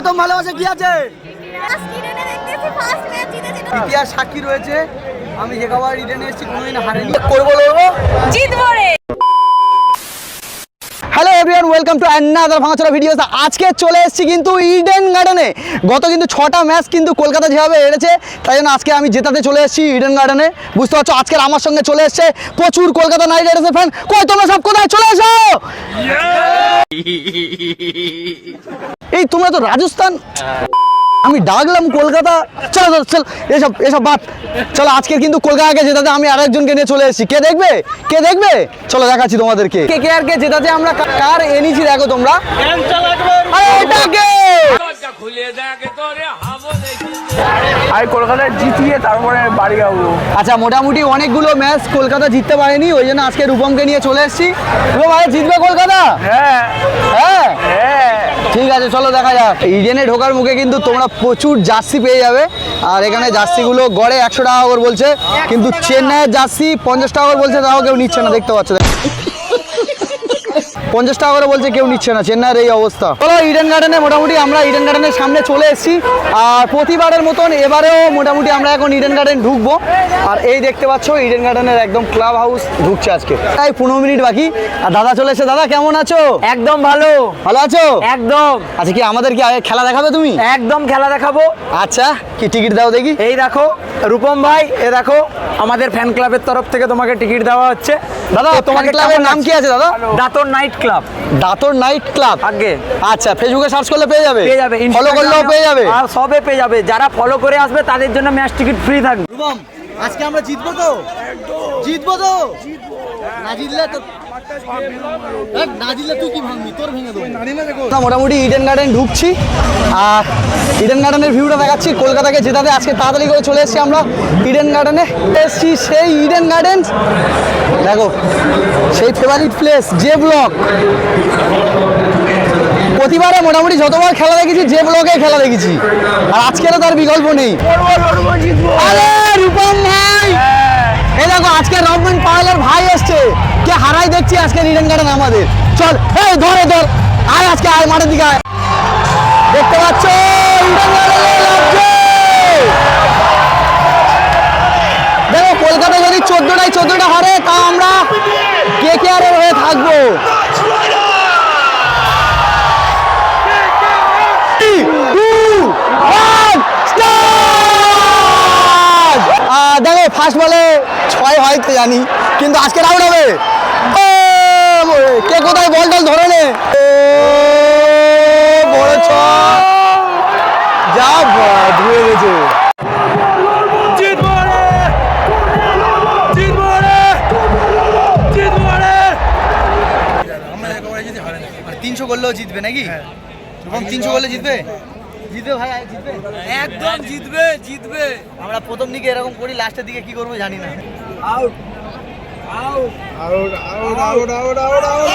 প্রথম ভালোবাসা কি আছে? ইতিহাস সাক্ষী রয়েছে, আমি যে কবার ইডেনে এসেছি কোনোদিন হারিনি, করবো লড়বো জিতবো রে। Hello everyone, welcome to another ভাঙাচোরা ভিডিওস। আজকে চলে এসেছি কিন্তু ইডেন গার্ডেনে। গত কিন্তু 6টা ম্যাচ কিন্তু কলকাতা যেভাবে হেরেছে, তাই জন্য আজকে আমি জেতাতে চলে এসেছি ইডেন গার্ডেনে। বুঝতে পারছো, আজকের আমার সঙ্গে চলে এসছে প্রচুর কলকাতা নাইট রাইডার্সের ফ্যান। কই তোমরা সব কোথায়? চলে এসো। এই তোমরা তো রাজস্থান, আমি ডাকলাম কলকাতা। চলো চল, এসব বাদ। চলো আজকে কিন্তু কলকাতাকে জেতাতে আমি আরেকজনকে নিয়ে চলে এসেছি। কে দেখবে চলো দেখাচ্ছি তোমাদেরকে। কে আর কে জেতাতে আমরা কার এনেছি দেখো তোমরা। আর কলকাতায় জিতিয়ে তারপরে বাড়ি যাবো। আচ্ছা, মোটামুটি অনেকগুলো ম্যাচ কলকাতা জিততে পারেনি, ওই জন্য আজকে রূপমকে নিয়ে চলে এসেছি। ভাই জিতবে কলকাতা? হ্যাঁ হ্যাঁ হ্যাঁ ঠিক আছে, চলো দেখা যাক। ইডেনে ঢোকার মুখে কিন্তু তোমরা প্রচুর জার্সি পেয়ে যাবে। আর এখানে জার্সিগুলো গড়ে 100 টাকা করে বলছে, কিন্তু চেন্নাইয়ের জার্সি 50 টাকা করে বলছে, তাও কেউ নিচ্ছে না। দেখতে পাচ্ছ 50 টাকা করে বলছে, কেউ নিচ্ছে না। চেন্নাইয়ের এই অবস্থা। চলো ইডেন গার্ডেনে, মোটামুটি আমরা ইডেন গার্ডেনের সামনে চলে এসেছি। আর প্রতিবারের মতন এবারেও মোটামুটি আমরা এখন ইডেন গার্ডেন ঢুকবো। আর এই দেখতে পাচ্ছ ইডেন গার্ডেনের একদম ক্লাব হাউস ঢুকছে আজকে। তাই 15 মিনিট বাকি। আর দাদা চলে এসেছে। দাদা কেমন আছো? একদম ভালো আছো? একদম। আচ্ছা, কি আমাদের কি আগে খেলা দেখাবে তুমি? একদম খেলা দেখাবো। আচ্ছা, কি টিকিট দাও দেখি। এই দেখো রূপম ভাই, এ দেখো আমাদের ফ্যান ক্লাবের তরফ থেকে তোমাকে টিকিট দেওয়া হচ্ছে। দাদা তোমার ক্লাবের নাম কি আছে দাদা? দাতর নাইট ক্লাব। দাতর নাইট ক্লাব আগে। আচ্ছা, ফেসবুকে সার্চ করলে পেয়ে যাবে। ফলো করলেও পেয়ে যাবে। আর সবে পেয়ে যাবে, যারা ফলো করে আসবে তাদের জন্য ম্যাচ টিকিট ফ্রি থাকবে। রূপম, আজকে আমরা জিতবো তো? জিতবো তো? না জিতলে তো তুই কি ভাঙবি? তোর ভেঙে দেবো। মোটামুটি ইডেন গার্ডেন ঢুকছি। আর ইডেন গার্ডেনের ভিউটা দেখাচ্ছি। কলকাতাকে জেতাতে আজকে তাড়াতাড়ি করে চলে এসেছি আমরা ইডেন গার্ডেনে। এসেছি সেই ইডেন গার্ডেন, দেখো সেই ফেভারিট প্লেস জে ব্লক। প্রতিবারে মোটামুটি যতবার খেলা দেখেছি জে ব্লকে খেলা দেখেছি, আর আজকেরও তার বিকল্প নেই। আরে রূপম ভাই, এই দেখো আজকে রকমান পাওয়ালের ভাই এসছে। কে হারাই দেখছি আজকে ইডেন গার্ডেন আমাদের। চল এই ধর আয়, আজকে আয় মাঠের দিকে আয়। দেখতে পাচ্ছ ইডেন গার্ডেনে লাগছে। দেখো কলকাতা যদি 14টা হারে, তা আমরা KKR এর হয়ে থাকবো। দেখো ফার্স্ট বলে 6 হয়তো জানি, কিন্তু আজকে আউট হবে। কে কোথায় বলটা ধরে নে, বড় ছয় যা ধুয়ে গেছে। আর 300 করলেও জিতবে নাকি? 300 করলে জিতবে ভাই, জিতবে একদম, জিতবে। আমরা প্রথম দিকে এরকম করি, লাস্টের দিকে কি করবো জানি না। Out out out out out out out out.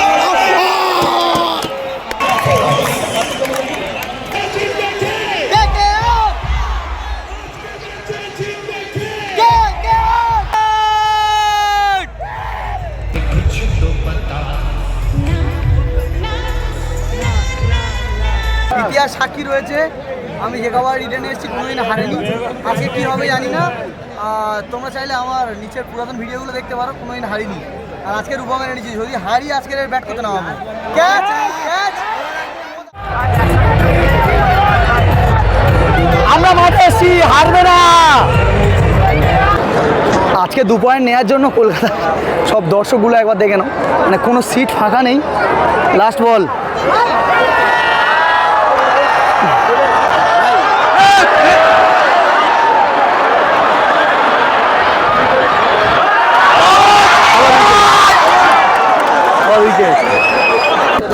ইতিহাস সাক্ষী রয়েছে, আমি যে কবার ইডেনে এসেছি কোনোদিন হারিনি। আজকে কী হবে জানি না। তোমরা চাইলে আমার নিচের পুরাতন ভিডিওগুলো দেখতে পারো, কোনোদিন হারিনি। আর আজকে রূপমের এনেছি, যদি হারি আজকের ব্যাট করতে না হবে। আমরা মাঠে এসেছি, হারবে না। আজকে 2 পয়েন্ট নেওয়ার জন্য কলকাতা সব দর্শকগুলো একবার দেখে নাও, মানে কোনো সিট ফাঁকা নেই। লাস্ট বল,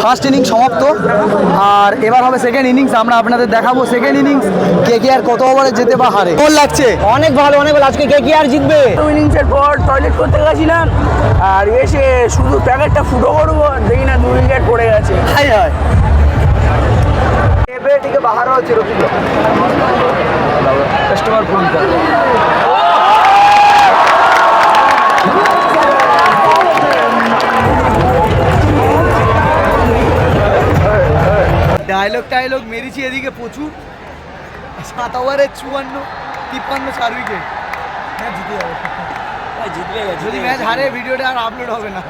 ফার্স্ট ইনিংস সমাপ্ত। আর এবার হবে সেকেন্ড ইনিংস। আমরা আপনাদের দেখাবো সেকেন্ড ইনিংস KKR কত ওভারে যেতে বা হারে। কেমন লাগছে? অনেক ভালো, অনেক ভালো। আজকে KKR জিতবে। ইনিংসের পর টয়লেট করতে গেছিলাম, আর এসে শুধু প্যাকেটটা ফুটো করবো, দেখি না 2 উইকেট পড়ে গেছে। হাই হাই এবে বাহার হচ্ছে রফিক কাস্টমার ফোন করে। ডায়লগ মেরেছি এদিকে প্রচুর। 7 ওভারে 54-53 4 উইকেট। ম্যাচ জিতে যাবে। জিতবে যদি ম্যাচ হারে ভিডিওটা আর আপলোড হবে না।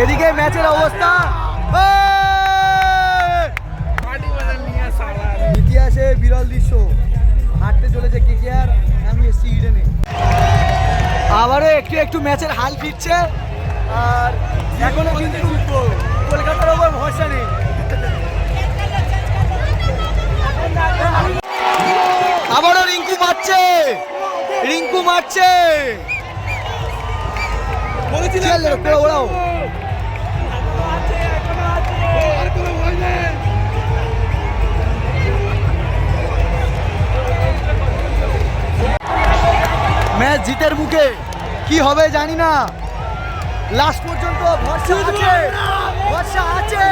এদিকে ম্যাচের অবস্থা ইতিহাসে বিরল দৃশ্য, হাঁটতে চলেছে কেকেআর, আমি এসছি ইডেনে। আবারও একটু ম্যাচের হাল ফিরছে, আর এখনো কিন্তু কলকাতার ওপর ভরসা নেই। আবারও রিঙ্কু মারছে ওরাও। ম্যাচ জিতের মুখে, কি হবে জানি না, লাস্ট পর্যন্ত ভরসা আছে।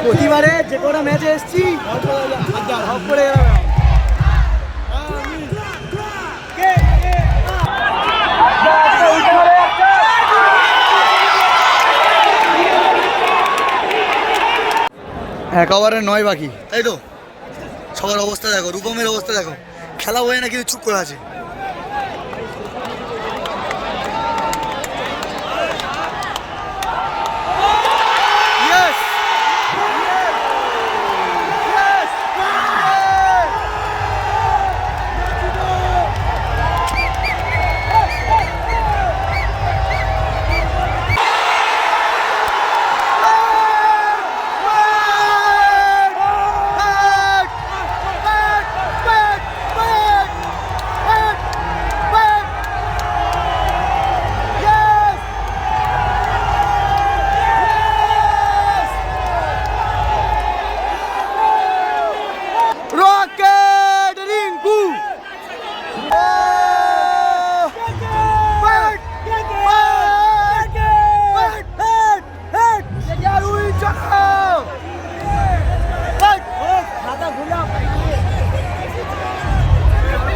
প্রতিবারে যে কোনো ম্যাচে এসছি করে গেলাম। এক ওভারে 9 বাকি, তাই তো? সবার অবস্থা দেখো, রূপমের অবস্থা দেখো, খেলা হয়ে না কিন্তু চুপ করে আছে।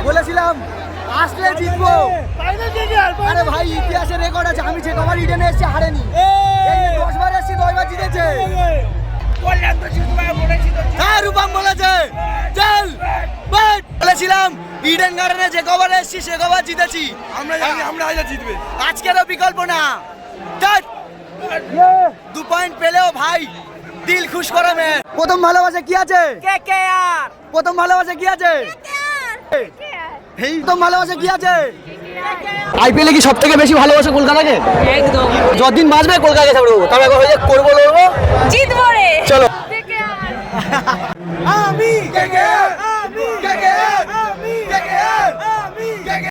বলেছিলাম আসলে জিতবো। আরে ভাই, ইতিহাসের রেকর্ড আছে, আমি যে কবার ইডেনে এসেছি হারেনি। 10 বার এসেছি, 10 বার জিতেছে। হ্যাঁ, রূপম বলেছে চল বলেছিলাম ইডেন গার্ডেনে যে কবার এসেছি সে কবার জিতেছি। আমরা জিতবে, আজকেরও বিকল্প না। 2 পয়েন্ট পেলেও ভাই দিল খুশ করা ম্যাচ। প্রথম ভালোবাসা কি আছে? কেকেআর। প্রথম ভালোবাসা কি আছে? প্রথম ভালোবাসা কি আছে? আইপিএলে কি সব থেকে বেশি ভালোবাসা কলকাতাকে? একদম। যতদিন বাঁচবে কলকাতাকে ছাড়বো, তবে একবার হয়ে করবো লড়বো, জিতবো রে। চলো। কেকেআর। আমি কেকেআর, আমি কেকেআর।